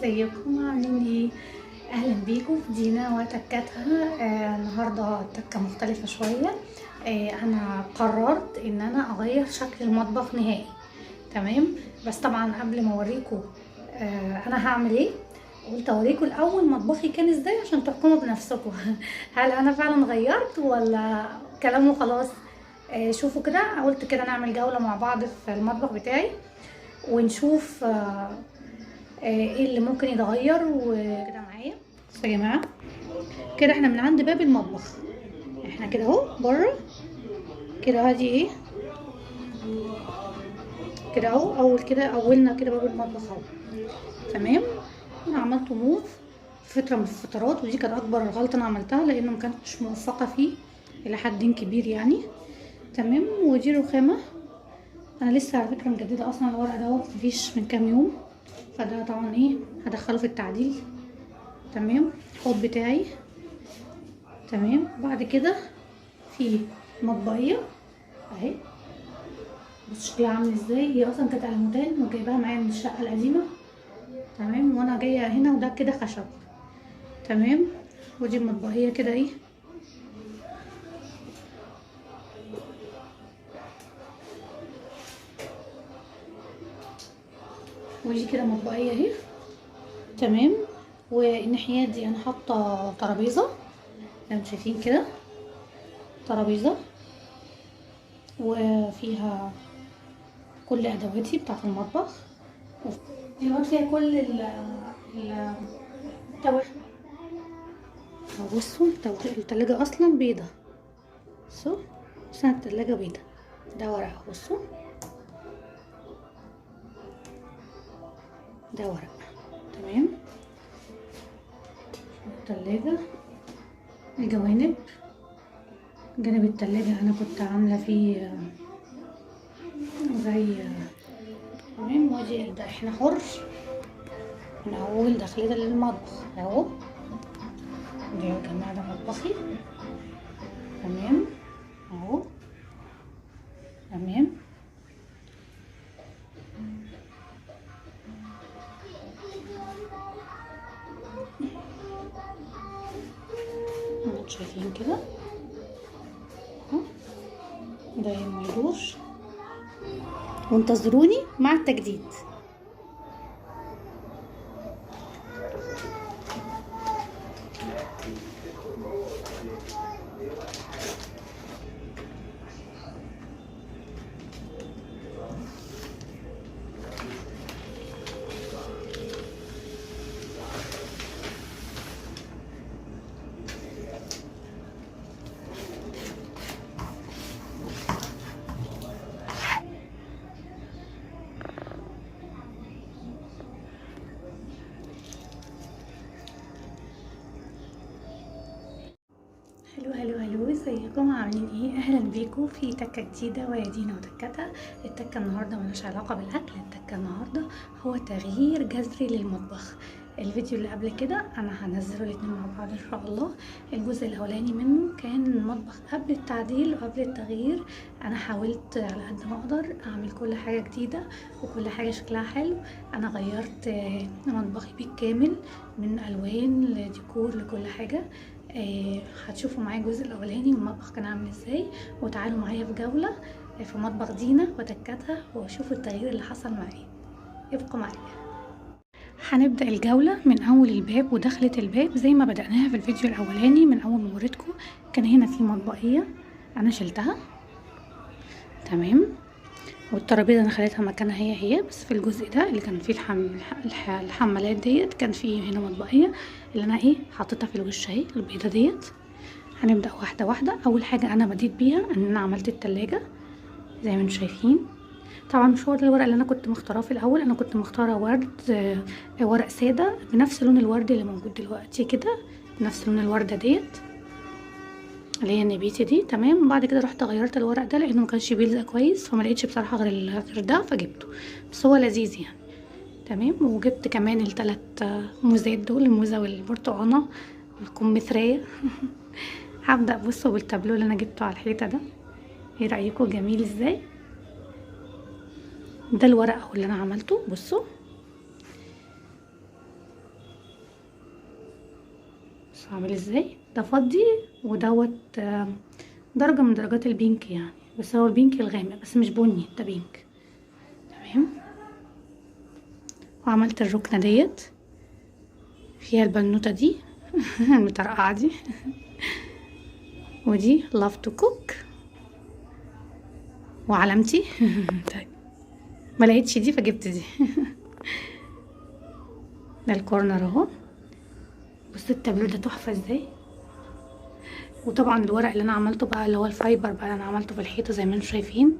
ازيكم عاملين ايه؟ اهلا بيكم في دينا وتكاتها. النهارده تكه مختلفه شويه. انا قررت ان انا اغير شكل المطبخ نهائي. تمام. بس طبعا قبل ما اوريكم انا هعمل ايه، قلت اوريكم الاول مطبخي كان ازاي عشان تحكموا بنفسكم. هل انا فعلا غيرت ولا كلام وخلاص؟ شوفوا كده، قلت كده نعمل جوله مع بعض في المطبخ بتاعي ونشوف ايه اللي ممكن يتغير وكده معايا. بصوا يا جماعه، كده احنا من عند باب المطبخ، احنا كده اهو بره كده. هادي ايه كده اهو، اول كده اولنا كده باب المطبخ اهو. تمام. انا عملته موف فتره من الفترات، ودي كانت اكبر غلطه انا عملتها لانه ما كانتش موفقه فيه الى حد كبير يعني. تمام. ودي رخامه، انا لسه على فكره مجدده اصلا الورق دوت مفيش من كام يوم، فده طبعا ايه هدخله في التعديل. تمام. الحوض بتاعي. تمام. بعد كده في مطبقيه اهي، بص شكلها عامل ازاي. هي اصلا كانت الموتان وجايباها معايا من الشقه القديمه. تمام. وانا جايه هنا وده كده خشب. تمام. ودي المطبقيه كده ايه، ودي كده مطبقيه اهي. تمام. والناحيات دي انا حاطه ترابيزه زي ما انتم شايفين كده، ترابيزه وفيها كل ادواتي بتاعه المطبخ. دلوقتي فيها كل التوابل. بصوا التلاجة اصلا بيضة. بصوا التلاجة بيضة، ده ورق. بصوا ده ورق. تمام. التلاجة الجوانب، جانب التلاجة انا كنت عاملة فيه زي تمام. وادي ده احنا حر من اول دخلة للمطبخ اهو. ده يا جماعة ده مطبخي. تمام اهو. تمام. انتوا شايفين كده اهو، ده ما يدورش. وانتظروني مع التجديد. هلو ازيكم عاملين ايه؟ اهلا بيكم في تكه جديده ويا دينا وتكتها. التكه النهارده ملهاش علاقه بالاكل، التكه النهارده هو تغيير جذري للمطبخ. الفيديو اللي قبل كده انا هنزله الاتنين مع بعض ان شاء الله. الجزء الاولاني منه كان المطبخ قبل التعديل وقبل التغيير. انا حاولت على قد ما اقدر اعمل كل حاجه جديده وكل حاجه شكلها حلو. انا غيرت مطبخي بالكامل من الوان لديكور لكل حاجه. هتشوفوا معايا الجزء الاولاني من المطبخ كان عامل ازاي، وتعالوا معايا في جوله في مطبخ دينا وتكاتها وشوفوا التغيير اللي حصل معايا. ابقوا معايا. هنبدا الجوله من اول الباب ودخلة الباب زي ما بدأناها في الفيديو الاولاني. من اول ما وريتكم كان هنا في مطبقيه انا شلتها. تمام. والترابيزه انا خليتها مكانها هي بس في الجزء ده اللي كان فيه الحمالات ديت كان فيه هنا مطبقيه اللي انا ايه حطيتها في الوش اهي البيضه ديت. هنبدا واحده واحده. اول حاجه انا بديت بيها ان انا عملت التلاجة زي ما انتم شايفين. طبعا مش هو ده الورق اللي انا كنت مختاراه في الاول، انا كنت مختاره ورد ورق ساده بنفس لون الورد اللي موجود دلوقتي كده، بنفس لون الورده ديت اللي هي النبيتي دي. تمام. بعد كده رحت غيرت الورق ده لانه ما كانش بيلزق كويس، فما لقيتش بصراحه غير ده فجبته، بس هو لذيذ يعني. تمام. وجبت كمان الثلاث موزات دول، الموزه والبرتقانه والكمثريه. هبدا بصوا بالتابلو اللي انا جبته على الحيطه ده. ايه رايكم جميل ازاي؟ ده الورق اهو اللي انا عملته. بصوا بصوا عامل ازاي، ده فضي ودوت درجة من درجات البينك يعني، بس هو البينك الغامق بس مش بني، ده بينك. تمام. وعملت الركنة ديت فيها البنوتة دي المترقعة دي ودي love to cook وعلامتي طيب ما لقيتش دي فجبت دي ده الكورنر اهو. بصوا التابلو ده تحفة ازاي. وطبعا الورق اللي انا عملته بقى اللي هو الفايبر بقى اللي انا عملته في الحيطة زي ما انتم شايفين.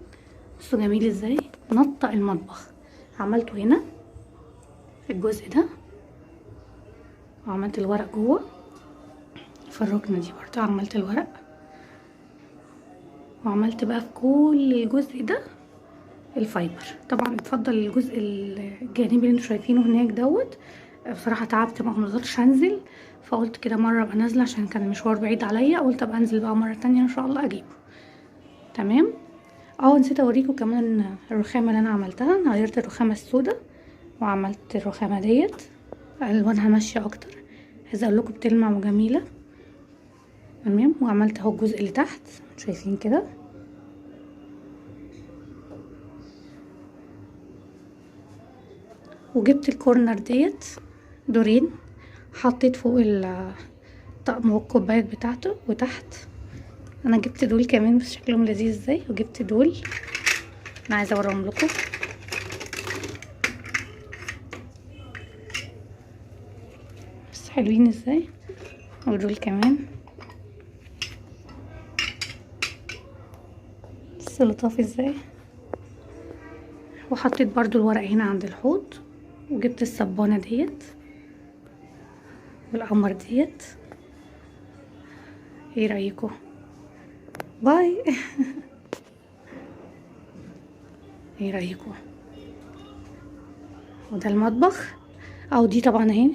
بصوا جميل ازاي، نطق المطبخ. عملته هنا في الجزء ده، وعملت الورق جوه في الركنة دي برضه عملت الورق، وعملت بقى في كل الجزء ده الفايبر. طبعا اتفضل الجزء الجانبي اللي انتوا شايفينه هناك دوت. بصراحه تعبت ما قدرتش انزل، فقلت كده مره ابقى نازله عشان كان المشوار بعيد عليا، قلت ابقى انزل بقى مره تانية ان شاء الله اجيبه. تمام. نسيت اوريكم كمان الرخامه اللي انا عملتها. انا غيرت الرخامه السوداء وعملت الرخامه ديت الوانها ماشيه اكتر، عايزه اقول لكم بتلمع وجميله. تمام. وعملت اهو الجزء اللي تحت شايفين كده، وجبت الكورنر ديت دورين، حطيت فوق الطقم والكوبايات بتاعته، وتحت انا جبت دول كمان بس شكلهم لذيذ ازاي، وجبت دول انا عايزه اوريهم لكم. بس حلوين ازاي، ودول كمان بس لطاف ازاي. وحطيت برضو الورق هنا عند الحوض، وجبت الصبانه ديت والقمر ديت. ايه رايكم؟ باي ايه رايكم؟ وده المطبخ، او دي طبعا اهي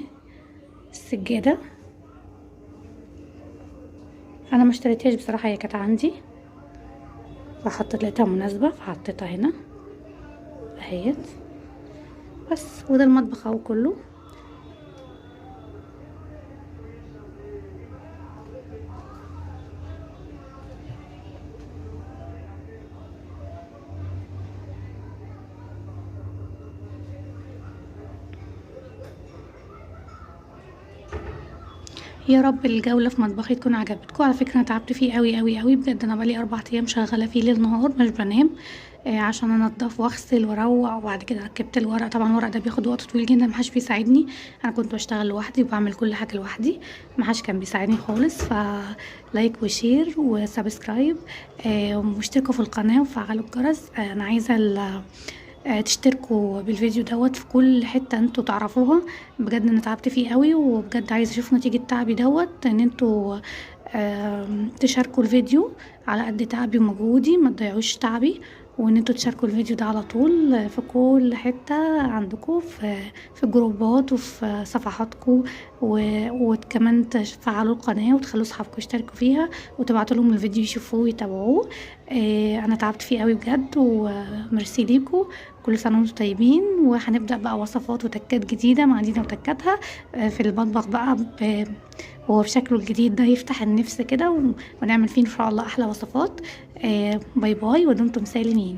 السجاده. انا ما اشتريتهاش بصراحه، هي كانت عندي فحطيت لقيتها مناسبه فحطيتها هنا اهيت. بس وده المطبخ اهو كله. يا رب الجولة في مطبخي تكون عجبتكم. على فكرة انا تعبت فيه قوي قوي قوي بجد، انا بقالي 4 ايام شغالة فيه ليل نهار مش بنام عشان انضف واغسل واروق. وبعد كده ركبت الورق، طبعا الورق ده بياخد وقت طويل جدا، محدش بيساعدني، انا كنت بشتغل لوحدي وبعمل كل حاجة لوحدي، محدش كان بيساعدني خالص. لايك وشير وسبسكرايب واشتركوا في القناة وفعلوا الجرس. انا عايزة تشتركوا بالفيديو دوت في كل حته انتوا تعرفوها. بجد انا تعبت فيه قوي، وبجد عايزه اشوف نتيجه تعبي دوت، ان انتوا تشاركوا الفيديو على قد تعبي ومجهودي، ما تضيعوش تعبي، وان انتوا تشاركوا الفيديو ده على طول في كل حته عندكم في الجروبات وفي صفحاتكم، وكمان تفعلوا القناه وتخلوا اصحابكم يشتركوا فيها وتبعتوا لهم الفيديو يشوفوه ويتابعوه. انا تعبت فيه قوي بجد، وميرسي ليكم. كل سنه وانتم طيبين. وهنبدا بقى وصفات وتكات جديده مع دينا وتكاتها في المطبخ بقى هو بشكله الجديد ده يفتح النفس كده، ونعمل فيه ان شاء الله احلى وصفات. باي باي ودمتم سالمين.